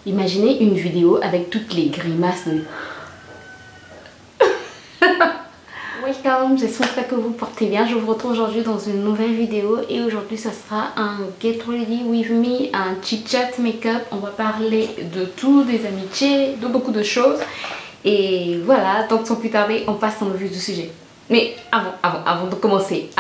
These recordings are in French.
Imaginez une vidéo avec toutes les grimaces de... Welcome, j'espère que vous portez bien. Je vous retrouve aujourd'hui dans une nouvelle vidéo et aujourd'hui ça sera un Get Ready With Me, un chit chat make-up. On va parler de tout, des amitiés, de beaucoup de choses. Et voilà, donc sans plus tarder, on passe dans le vif du sujet. Mais avant de commencer,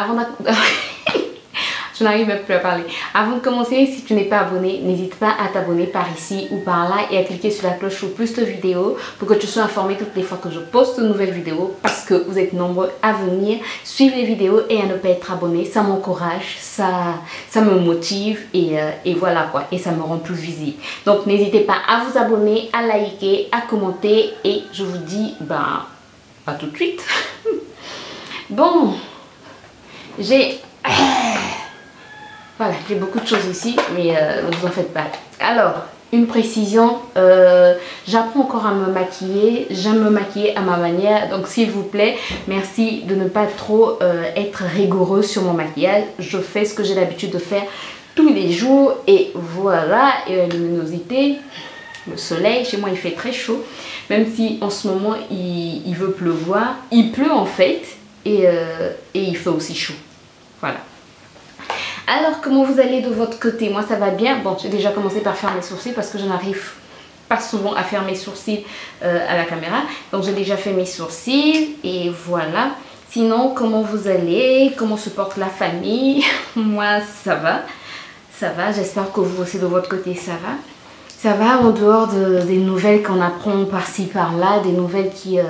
je n'arrive même plus à parler. Avant de commencer, si tu n'es pas abonné, n'hésite pas à t'abonner par ici ou par là et à cliquer sur la cloche pour plus de vidéos pour que tu sois informé toutes les fois que je poste de nouvelles vidéos parce que vous êtes nombreux à venir suivre les vidéos et à ne pas être abonné. Ça m'encourage, ça me motive et voilà quoi. Et ça me rend plus visible. Donc n'hésitez pas à vous abonner, à liker, à commenter et je vous dis à tout de suite. Bon, voilà, j'ai beaucoup de choses ici, mais ne vous en faites pas. Alors, une précision, j'apprends encore à me maquiller, j'aime me maquiller à ma manière, donc s'il vous plaît, merci de ne pas trop être rigoureux sur mon maquillage. Je fais ce que j'ai l'habitude de faire tous les jours et voilà, et la luminosité, le soleil, chez moi il fait très chaud, même si en ce moment il veut pleuvoir, il pleut en fait et il fait aussi chaud, voilà. Alors, comment vous allez de votre côté? Moi, ça va bien. Bon, j'ai déjà commencé par faire mes sourcils parce que je n'arrive pas souvent à faire mes sourcils à la caméra. Donc, j'ai déjà fait mes sourcils et voilà. Sinon, comment vous allez? Comment se porte la famille? Moi, ça va. Ça va. J'espère que vous aussi de votre côté, ça va. Ça va en dehors des nouvelles qu'on apprend par-ci, par-là. Des nouvelles qui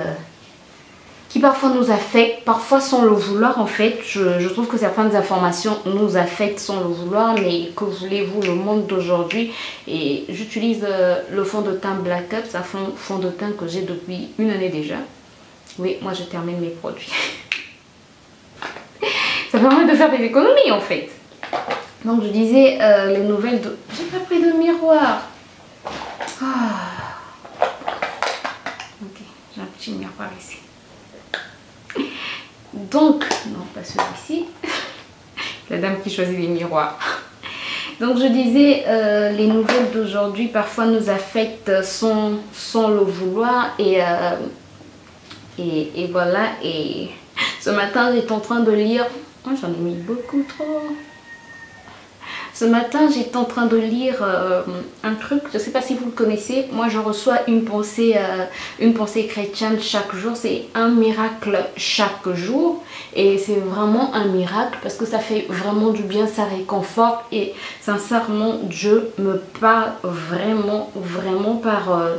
parfois nous affectent, parfois sans le vouloir en fait. Je trouve que certaines informations nous affectent sans le vouloir, mais que voulez-vous, le monde d'aujourd'hui. Et j'utilise le fond de teint Black Up, c'est un fond de teint que j'ai depuis une année déjà. Oui, moi je termine mes produits. Ça permet de faire des économies en fait. Donc je disais les nouvelles de... J'ai pas pris de miroir. Ok, j'ai un petit miroir ici. Donc, non pas celui-ci, la dame qui choisit les miroirs. Donc je disais, les nouvelles d'aujourd'hui parfois nous affectent sans le vouloir et voilà. Et ce matin j'étais en train de lire, oh, j'en ai mis beaucoup trop. Ce matin, j'étais en train de lire un truc, je ne sais pas si vous le connaissez. Moi, je reçois une pensée chrétienne chaque jour. C'est un miracle chaque jour. Et c'est vraiment un miracle parce que ça fait vraiment du bien, ça réconforte. Et sincèrement, Dieu me parle vraiment par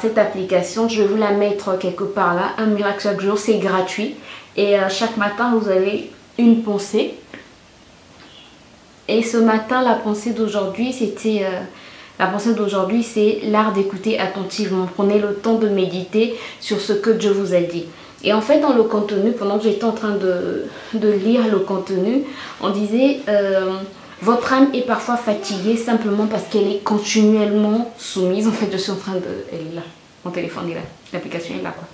cette application. Je vais vous la mettre quelque part là. Un miracle chaque jour, c'est gratuit. Et chaque matin, vous avez une pensée. Et ce matin, la pensée d'aujourd'hui, c'est l'art d'écouter attentivement. Prenez le temps de méditer sur ce que Dieu vous a dit. Et en fait, dans le contenu, pendant que j'étais en train de lire le contenu, on disait votre âme est parfois fatiguée simplement parce qu'elle est continuellement soumise. En fait, je suis en train de... Elle est là, mon téléphone est là, l'application est là quoi.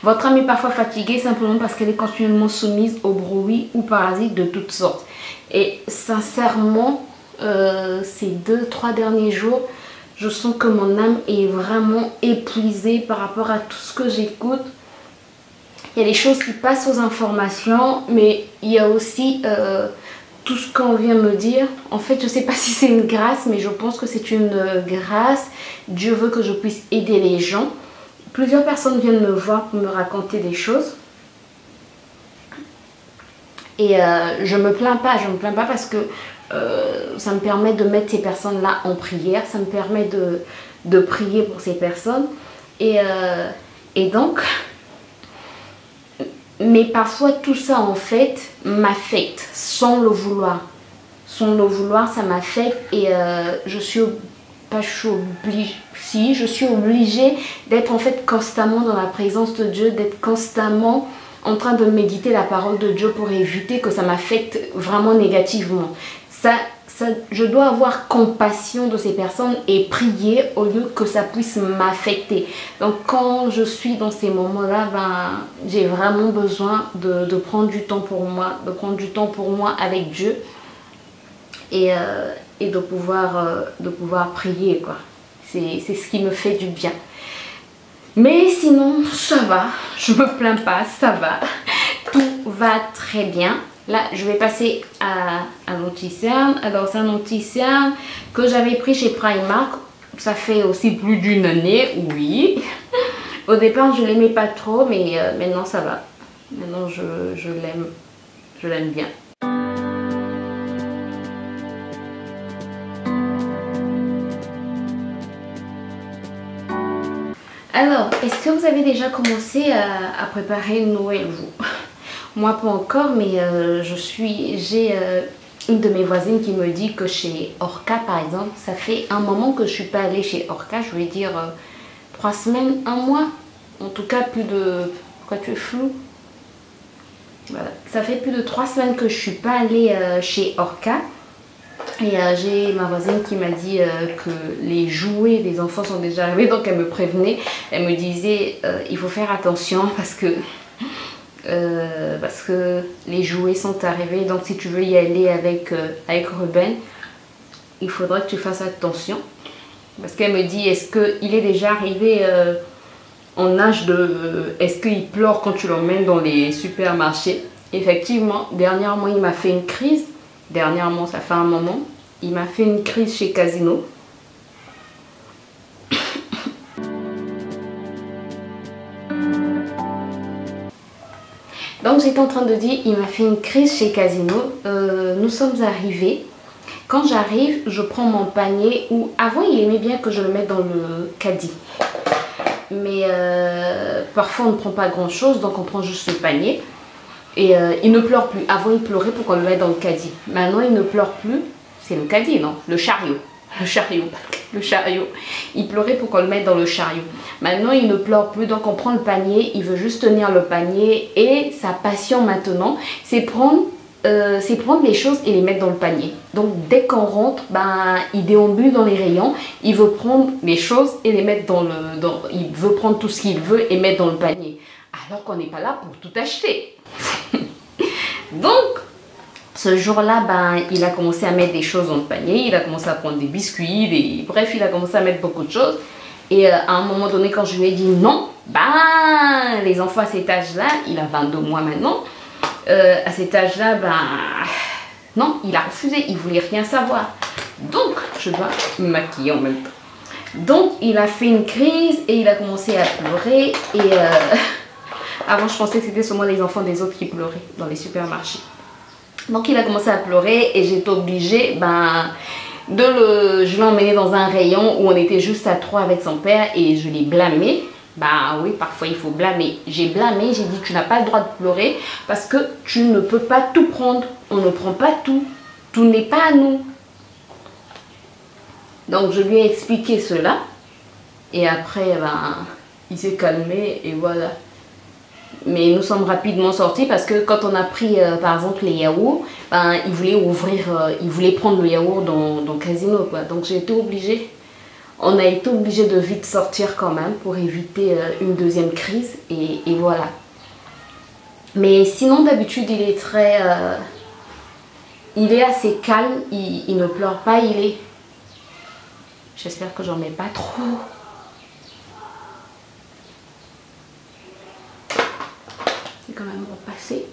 Votre âme est parfois fatiguée simplement parce qu'elle est continuellement soumise au bruit ou parasites de toutes sortes. Et sincèrement, ces 2-3 derniers jours, je sens que mon âme est vraiment épuisée par rapport à tout ce que j'écoute. Il y a des choses qui passent aux informations, mais il y a aussi tout ce qu'on vient me dire. En fait, je ne sais pas si c'est une grâce, mais je pense que c'est une grâce. Dieu veut que je puisse aider les gens. Plusieurs personnes viennent me voir pour me raconter des choses. Et je me plains pas parce que ça me permet de mettre ces personnes-là en prière. Ça me permet de prier pour ces personnes. Et donc, mais parfois tout ça en fait m'affecte sans le vouloir. Sans le vouloir, ça m'affecte et je suis obligée d'être en fait constamment dans la présence de Dieu, d'être constamment en train de méditer la parole de Dieu pour éviter que ça m'affecte vraiment négativement. Je dois avoir compassion de ces personnes et prier au lieu que ça puisse m'affecter. Donc quand je suis dans ces moments-là, j'ai vraiment besoin de prendre du temps pour moi, avec Dieu. Et et de pouvoir prier, quoi. C'est ce qui me fait du bien. Mais sinon, ça va. Je me plains pas, ça va. Tout va très bien. Là, je vais passer à un anti-cerne. Alors, c'est un anti-cerne que j'avais pris chez Primark. Ça fait aussi plus d'une année, oui. Au départ, je l'aimais pas trop, mais maintenant, ça va. Maintenant, je l'aime. Je l'aime bien. Alors, est-ce que vous avez déjà commencé à préparer Noël, vous? Moi, pas encore, mais j'ai une de mes voisines qui me dit que chez Orca, par exemple, ça fait un moment que je suis pas allée chez Orca, je vais dire 3 semaines, 1 mois. En tout cas, plus de... Pourquoi tu es flou? Voilà. Ça fait plus de 3 semaines que je suis pas allée chez Orca. Et j'ai ma voisine qui m'a dit que les jouets des enfants sont déjà arrivés, donc elle me prévenait, elle me disait il faut faire attention parce que les jouets sont arrivés, donc si tu veux y aller avec Ruben, il faudra que tu fasses attention. Parce qu'elle me dit, est-ce qu'il est déjà arrivé en âge de... Est-ce qu'il pleure quand tu l'emmènes dans les supermarchés? Effectivement, dernièrement il m'a fait une crise. Dernièrement, ça fait un moment, il m'a fait une crise chez Casino. Donc j'étais en train de dire, il m'a fait une crise chez Casino. Nous sommes arrivés. Quand j'arrive, je prends mon panier où avant il aimait bien que je le mette dans le caddie. Mais parfois on ne prend pas grand chose, donc on prend juste le panier. Et il ne pleure plus. Avant, il pleurait pour qu'on le mette dans le caddie. Maintenant, il ne pleure plus. C'est le caddie, non? Le chariot. Le chariot. Le chariot. Il pleurait pour qu'on le mette dans le chariot. Maintenant, il ne pleure plus. Donc, on prend le panier. Il veut juste tenir le panier. Et sa passion maintenant, c'est prendre les choses et les mettre dans le panier. Donc, dès qu'on rentre, ben, il déambule dans les rayons. Il veut prendre les choses et les mettre il veut prendre tout ce qu'il veut et mettre dans le panier. Alors qu'on n'est pas là pour tout acheter. Donc, ce jour-là, ben, il a commencé à mettre des choses dans le panier. Il a commencé à prendre des biscuits, bref, il a commencé à mettre beaucoup de choses. Et à un moment donné, quand je lui ai dit non, ben, les enfants à cet âge-là, il a 22 mois maintenant, à cet âge-là, ben, non, il a refusé, il voulait rien savoir. Donc, je dois me maquiller en même temps. Donc, il a fait une crise et il a commencé à pleurer et... Avant, je pensais que c'était seulement les enfants des autres qui pleuraient dans les supermarchés. Donc, il a commencé à pleurer et j'étais obligée je l'ai emmené dans un rayon où on était juste à 3 avec son père et je l'ai blâmé. Bah oui, parfois il faut blâmer. J'ai blâmé, j'ai dit tu n'as pas le droit de pleurer parce que tu ne peux pas tout prendre. On ne prend pas tout. Tout n'est pas à nous. Donc, je lui ai expliqué cela. Et après, ben, il s'est calmé et voilà. Mais nous sommes rapidement sortis parce que quand on a pris par exemple les yaourts, ben, il voulait prendre le yaourt dans Casino, quoi. Donc j'ai été obligée, on a été obligé de vite sortir quand même pour éviter une deuxième crise et voilà. Mais sinon d'habitude il est il est assez calme, il ne pleure pas, j'espère que j'en mets pas trop. Quand même repasser.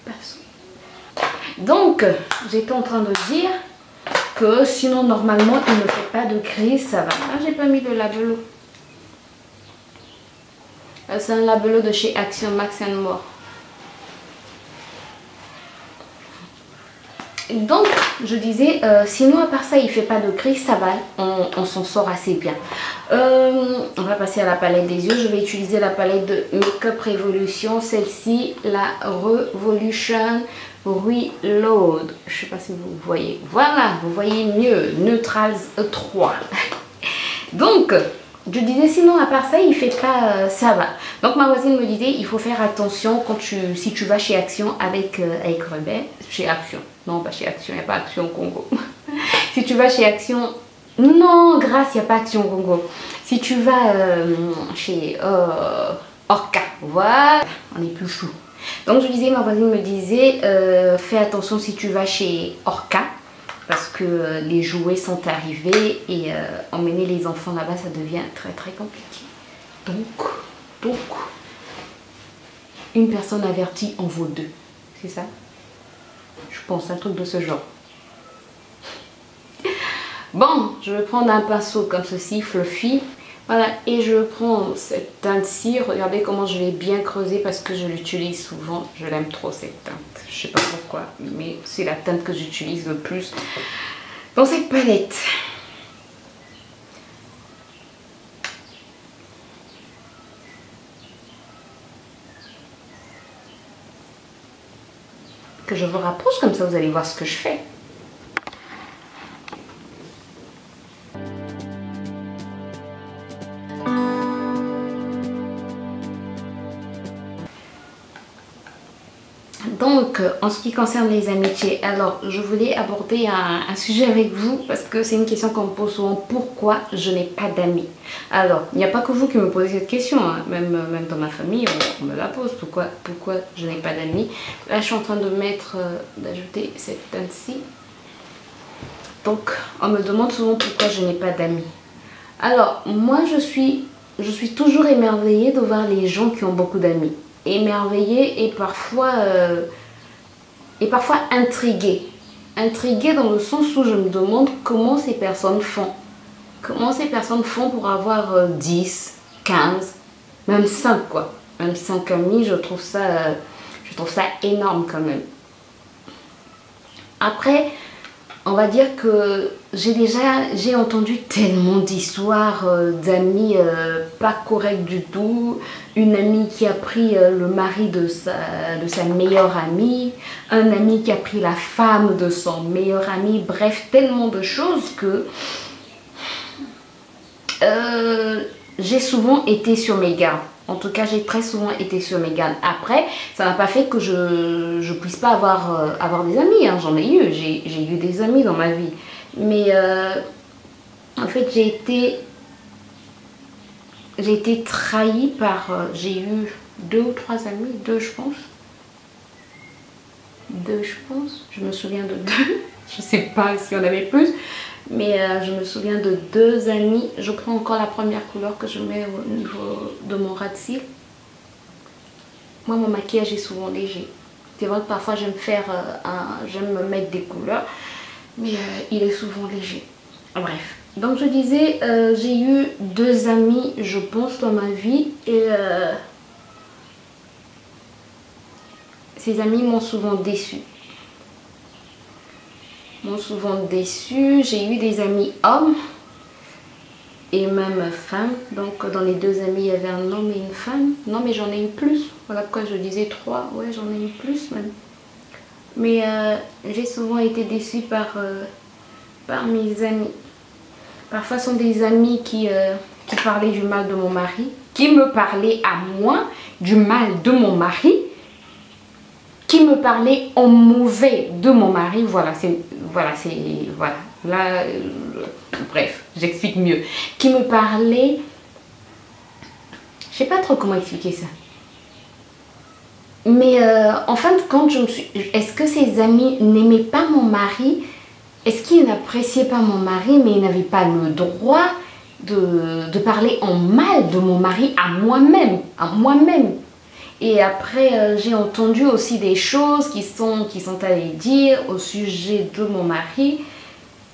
Passons. Donc, j'étais en train de dire que sinon, normalement, il ne fait pas de crise, ça va. Ah, j'ai pas mis de labello. C'est un labello de chez Action Max & More. Donc, je disais, sinon à part ça, il fait pas de crise, ça va, on s'en sort assez bien. On va passer à la palette des yeux. Je vais utiliser la palette de Makeup Revolution, celle-ci, la Revolution Reload. Je sais pas si vous voyez. Voilà, vous voyez mieux, Neutrals 3. Donc, je disais sinon à part ça, il fait pas, ça va. Donc ma voisine me disait, il faut faire attention si tu vas chez Action avec Ruben, chez Action. Non, pas chez Action, il n'y a pas Action Congo. Si tu vas chez Action, non, grâce, il n'y a pas Action Congo. Si tu vas chez Orca, voilà, on est plus flou. Donc je disais, ma voisine me disait, fais attention si tu vas chez Orca. parce que les jouets sont arrivés et emmener les enfants là-bas, ça devient très très compliqué. Donc, une personne avertie en vaut deux, c'est ça? Je pense un truc de ce genre. Bon, je vais prendre un pinceau comme ceci, fluffy. Voilà, et je prends cette teinte-ci. Regardez comment je l'ai bien creusée parce que je l'utilise souvent. Je l'aime trop cette teinte. Je sais pas pourquoi, mais c'est la teinte que j'utilise le plus dans cette palette. Que je vous rapproche comme ça, vous allez voir ce que je fais. Donc, en ce qui concerne les amitiés, alors je voulais aborder un sujet avec vous parce que c'est une question qu'on me pose souvent. Pourquoi je n'ai pas d'amis? Alors, il n'y a pas que vous qui me posez cette question, hein. Même dans ma famille, on me la pose. Pourquoi je n'ai pas d'amis? Là, je suis en train de d'ajouter cette teinte-ci. Donc, on me demande souvent pourquoi je n'ai pas d'amis. Alors, moi, je suis toujours émerveillée de voir les gens qui ont beaucoup d'amis. Émerveillée et parfois intriguée. Intriguée dans le sens où je me demande comment ces personnes font. Comment ces personnes font pour avoir 10, 15, même 5 quoi. Même 5 amis, je trouve ça énorme quand même. Après, on va dire que j'ai entendu tellement d'histoires d'amis pas corrects du tout. Une amie qui a pris le mari de sa meilleure amie. Un ami qui a pris la femme de son meilleur ami. Bref, tellement de choses que j'ai souvent été sur mes gardes. En tout cas, j'ai très souvent été sur mes gardes. Après, ça n'a pas fait que je ne puisse pas avoir des amis. Hein. J'en ai eu. J'ai eu des amis dans ma vie. Mais en fait, j'ai été trahie par... j'ai eu 2 ou 3 amis. 2, je pense. 2, je pense. Je me souviens de 2. Je ne sais pas s'il y en avait plus. Mais je me souviens de 2 amis. Je prends encore la première couleur que je mets au niveau de mon ras de cils. Moi, mon maquillage est souvent léger. C'est vrai que parfois, j'aime me mettre des couleurs. Mais il est souvent léger. Bref. Donc, je disais, j'ai eu 2 amis, je pense, dans ma vie. Et ces amis m'ont souvent déçue. J'ai eu des amis hommes et même femmes. Donc dans les 2 amis, il y avait un homme et une femme. Non, mais j'en ai eu plus. Voilà pourquoi je disais 3. Ouais, j'en ai eu plus même. Mais j'ai souvent été déçue par mes amis. Parfois, ce sont des amis qui parlaient du mal de mon mari, qui me parlaient à moi du mal de mon mari, qui me parlait en mauvais de mon mari. Voilà. Là, bref, j'explique mieux. Qui me parlait... Je sais pas trop comment expliquer ça. Mais en fin de compte, est-ce que ces amis n'aimaient pas mon mari? Est-ce qu'ils n'appréciaient pas mon mari, mais ils n'avaient pas le droit de parler en mal de mon mari à moi-même? Et après, j'ai entendu aussi des choses qui sont allées dire au sujet de mon mari.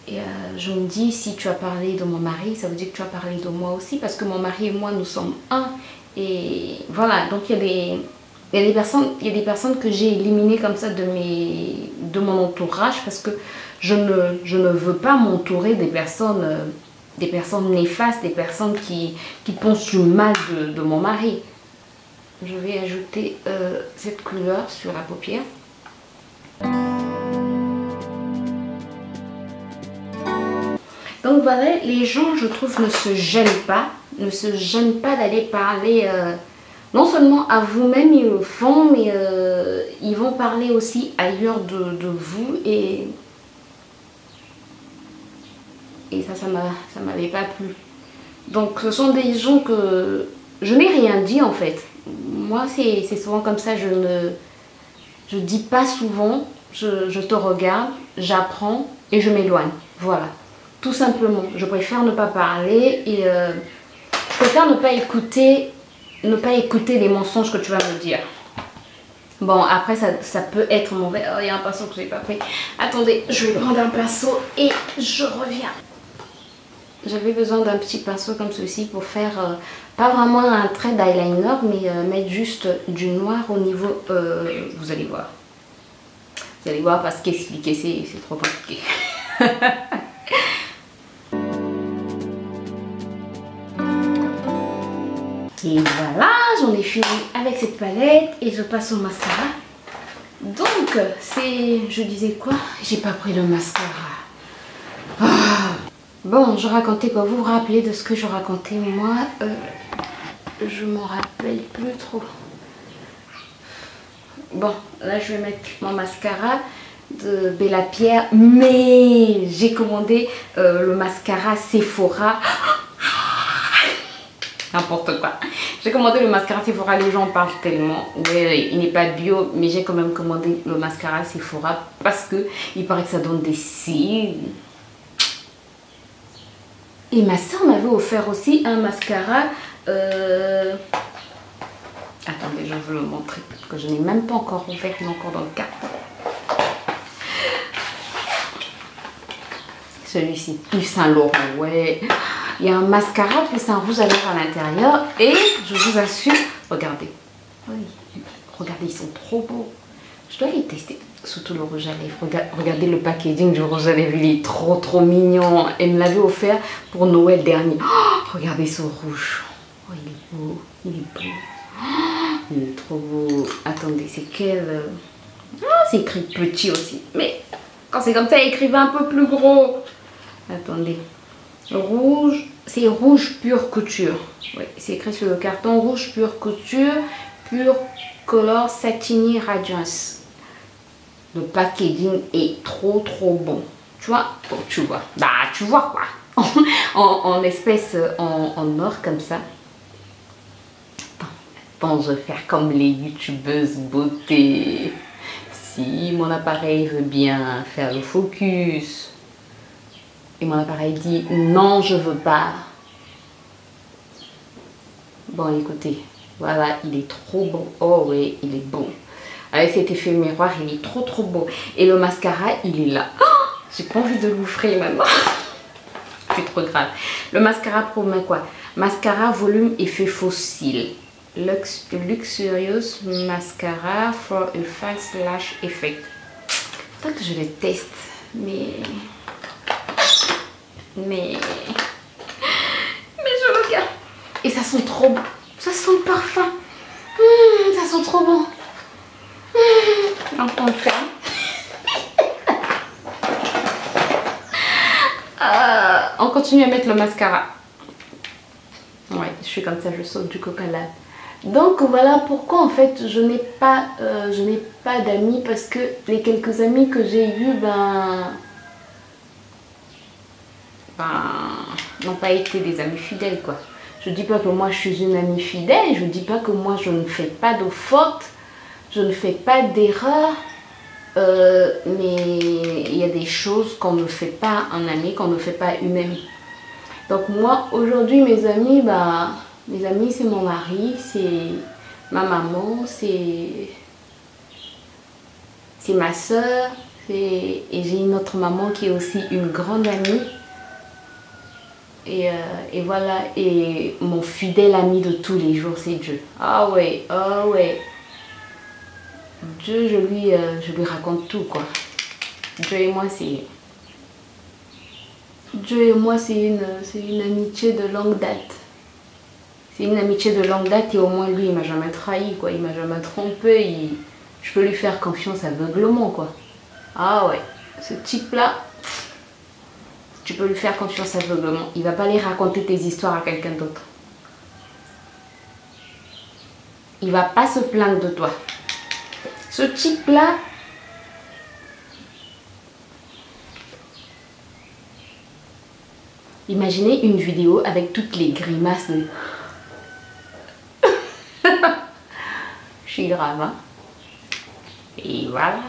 Et je me dis, si tu as parlé de mon mari, ça veut dire que tu as parlé de moi aussi. Parce que mon mari et moi, nous sommes un. Et voilà, donc il y a des personnes que j'ai éliminées comme ça de mon entourage. Parce que je ne veux pas m'entourer des personnes néfastes, des personnes qui pensent du mal de mon mari. Je vais ajouter cette couleur sur la paupière. Donc voilà, les gens, je trouve, ne se gênent pas d'aller parler, non seulement à vous-même, ils le font, mais ils vont parler aussi ailleurs de vous. Et ça m'avait pas plu. Donc ce sont des gens que je n'ai rien dit en fait. Moi, c'est souvent comme ça, je dis pas souvent, je te regarde, j'apprends et je m'éloigne. Voilà, tout simplement. Je préfère ne pas parler et je préfère ne pas écouter les mensonges que tu vas me dire. Bon, après, ça peut être mauvais. Oh, il y a un pinceau que je n'ai pas pris. Attendez, je vais prendre un pinceau et je reviens. J'avais besoin d'un petit pinceau comme ceci pour faire, pas vraiment un trait d'eyeliner, mais mettre juste du noir au niveau, vous allez voir. Vous allez voir parce qu'expliquer, c'est trop compliqué. Et voilà, j'en ai fini avec cette palette et je passe au mascara. Donc, je disais quoi? J'ai pas pris le mascara. Ah. Bon, je racontais quoi? Vous vous rappelez de ce que je racontais? Moi, je m'en rappelle plus trop. Bon, là je vais mettre mon mascara de Bella Pierre, mais j'ai commandé le mascara Sephora. N'importe quoi. J'ai commandé le mascara Sephora, les gens parlent tellement. Ouais, il n'est pas bio, mais j'ai quand même commandé le mascara Sephora parce que il paraît que ça donne des cils. Et ma soeur m'avait offert aussi un mascara. Attendez, je vais vous le montrer parce que je n'ai même pas encore ouvert, il est encore dans le carton. Celui-ci, Yves Saint Laurent, ouais. Il y a un mascara plus un rouge à lèvres à l'intérieur. Et je vous assure, regardez. Oui, regardez, ils sont trop beaux. Je dois les tester. Surtout le rouge à lèvres. Regardez le packaging du rouge à lèvres. Il est trop mignon. Elle me l'avait offert pour Noël dernier. Oh, regardez ce rouge. Oh, il est beau. Il est beau. Oh, il est trop beau. Attendez, c'est quel... Oh, c'est écrit petit aussi. Mais quand c'est comme ça, écrivez un peu plus gros. Attendez. Rouge, c'est rouge pure couture. Oui, c'est écrit sur le carton. Rouge pure couture, pure color satiny radiance. Le packaging est trop bon. Tu vois? Bon, tu vois. Bah, tu vois quoi. en espèce, en or comme ça. Bon, je vais faire comme les youtubeuses beauté. Si mon appareil veut bien faire le focus. Et mon appareil dit non, je veux pas. Bon, écoutez, voilà, il est trop beau. Oh oui, il est beau. Avec cet effet miroir, il est trop beau. Et le mascara, il est là. Oh, j'ai pas envie de l'ouvrir maintenant. C'est trop grave. Le mascara promet quoi? Mascara volume effet fossile. Luxurious mascara for a fast lash effect. Peut-être que je le teste, mais je le garde. Et ça sent trop bon. Ça sent le parfum. Ça sent trop bon. On le ferme. On continue à mettre le mascara. Ouais, je suis comme ça, je saute du coq à l'âne. Donc voilà pourquoi en fait je n'ai pas d'amis, parce que les quelques amis que j'ai eus n'ont pas été des amis fidèles quoi. Je dis pas que moi je suis une amie fidèle, je dis pas que moi je ne fais pas de fautes, je ne fais pas d'erreurs, mais il y a des choses qu'on ne fait pas un ami, qu'on ne fait pas une amie. Donc moi aujourd'hui mes amis, c'est mon mari, c'est ma maman, c'est ma soeur, et j'ai une autre maman qui est aussi une grande amie. Et voilà, et mon fidèle ami de tous les jours, c'est Dieu. Ah ouais, ah ouais. Dieu, je lui raconte tout quoi. Dieu et moi, c'est une amitié de longue date. C'est une amitié de longue date et au moins lui, il m'a jamais trahi quoi. Il m'a jamais trompé. Je peux lui faire confiance aveuglement quoi. Ah ouais, ce type-là, tu peux lui faire confiance aveuglement. Il va pas aller raconter tes histoires à quelqu'un d'autre. Il va pas se plaindre de toi. Ce type-là, imaginez une vidéo avec toutes les grimaces de... Je suis grave, hein? Et voilà.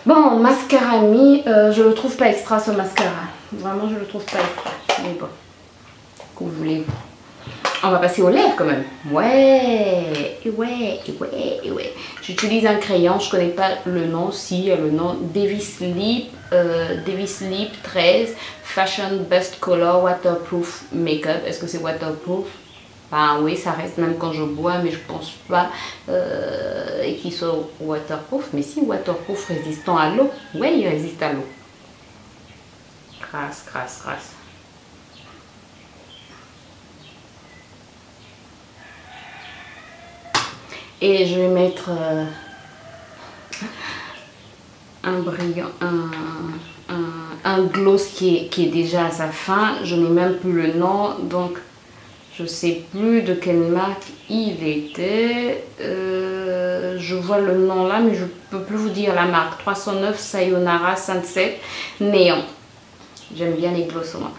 Bon, mascara mis, je le trouve pas extra ce mascara. Vraiment, je le trouve pas extra. Mais bon, que voulez-vous? On va passer aux lèvres quand même. Ouais. J'utilise un crayon, je connais pas le nom. Si, le nom Davis Lip 13 Fashion Best Color Waterproof Makeup. Est-ce que c'est waterproof? Ben oui, ça reste même quand je bois, mais je pense pas qu'il soit waterproof. Mais si, waterproof résistant à l'eau. Ouais, il résiste à l'eau. Crasse. Et je vais mettre un brillant, un gloss qui est déjà à sa fin. Je n'ai même plus le nom, donc je sais plus de quelle marque il était. Je vois le nom là, mais je peux plus vous dire la marque. 309 Sayonara Sunset Néon. J'aime bien les gloss moi.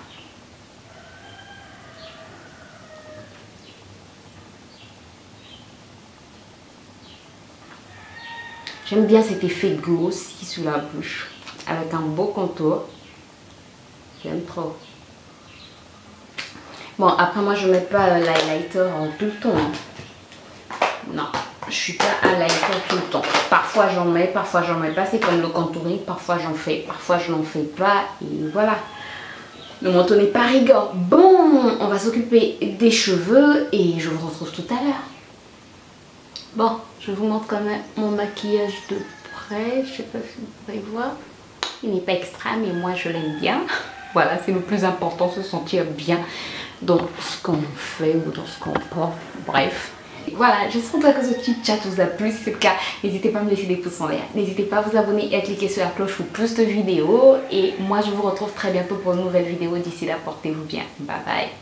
J'aime bien cet effet glossy sous la bouche, avec un beau contour. J'aime trop. Bon, après moi je ne mets pas l'highlighter en tout le temps. Non, je suis pas highlighter tout le temps. Parfois j'en mets, parfois j'en mets pas. C'est comme le contouring, parfois j'en fais, parfois je n'en fais pas. Et voilà. Le manteau n'est pas rigueur. Bon, on va s'occuper des cheveux et je vous retrouve tout à l'heure. Bon, je vous montre quand même mon maquillage de près. Je sais pas si vous pourrez voir. Il n'est pas extra, mais moi je l'aime bien. Voilà, c'est le plus important, se sentir bien dans ce qu'on fait ou dans ce qu'on porte. Bref. Voilà, j'espère que ce petit chat vous a plu. Si c'est le cas, n'hésitez pas à me laisser des pouces en l'air. N'hésitez pas à vous abonner et à cliquer sur la cloche pour plus de vidéos. Et moi, je vous retrouve très bientôt pour une nouvelle vidéo. D'ici là, portez-vous bien. Bye bye.